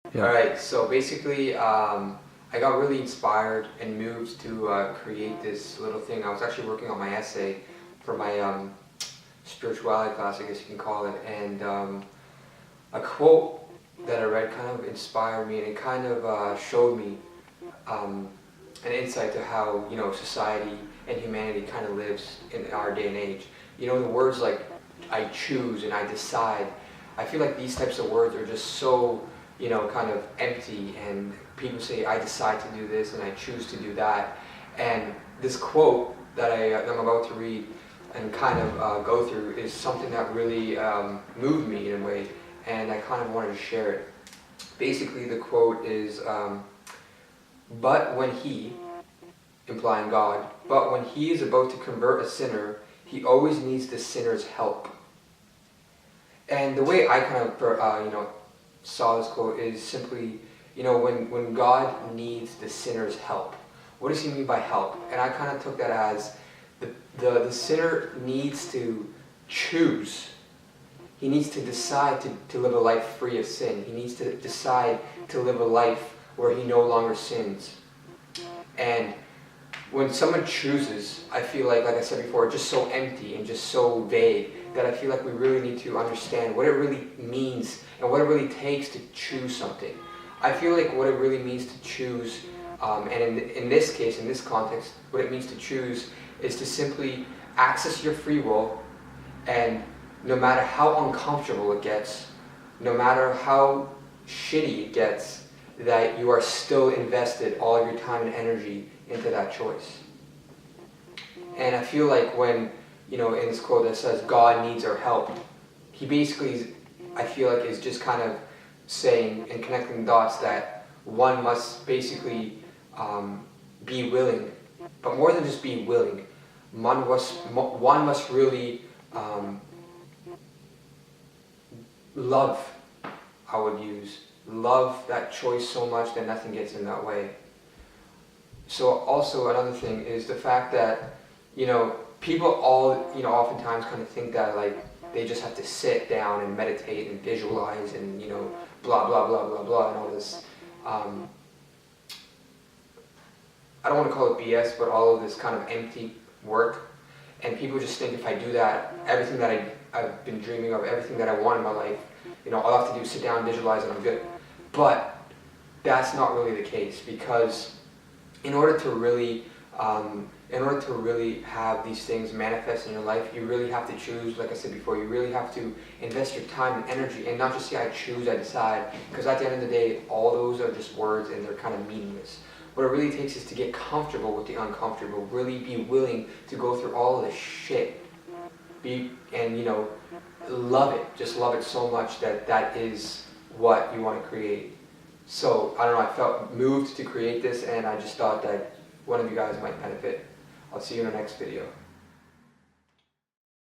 Yeah. Alright, so basically, I got really inspired and moved to create this little thing. I was actually working on my essay for my spirituality class, I guess you can call it, and a quote that I read kind of inspired me, and it kind of showed me an insight to how, society and humanity kind of lives in our day and age. The words like I choose and I decide, I feel like these types of words are just so, kind of empty, and people say I decide to do this and I choose to do that. And this quote that I'm about to read and kind of go through is something that really moved me in a way, and I kind of wanted to share it. Basically, the quote is, but when he, implying God, but when he is about to convert a sinner, he always needs the sinner's help. And the way I kind of, saw this quote is simply, when God needs the sinner's help, what does he mean by help? And I kind of took that as the sinner needs to choose. He needs to decide to live a life free of sin. He needs to decide to live a life where he no longer sins. And when someone chooses, I feel like I said before, it's just so empty and just so vague that I feel like we really need to understand what it really means and what it really takes to choose something. I feel like what it really means to choose, and in this case, in this context, what it means to choose is to simply access your free will, and no matter how uncomfortable it gets, no matter how shitty it gets, that you are still invested all of your time and energy into that choice. And I feel like when, in this quote that says God needs our help, he basically, I feel like, is just kind of saying and connecting the dots that one must basically be willing, but more than just be willing, one must really love, I would use, love that choice so much that nothing gets in that way. So also another thing is the fact that, people oftentimes kind of think that they just have to sit down and meditate and visualize and, blah, blah, blah, blah, blah, and all this, I don't want to call it BS, but all of this kind of empty work. And people just think if I do that, everything that I've been dreaming of, everything that I want in my life, all I have to do is sit down, visualize, and I'm good. But that's not really the case, because in order to really have these things manifest in your life, you really have to choose. Like I said before, you really have to invest your time and energy, and not just say I choose, I decide, because at the end of the day, all those are just words and they're kind of meaningless. What it really takes is to get comfortable with the uncomfortable, really be willing to go through all of this shit, love it, just love it so much that is what you want to create. So, I don't know, I felt moved to create this, and I just thought that one of you guys might benefit. I'll see you in the next video.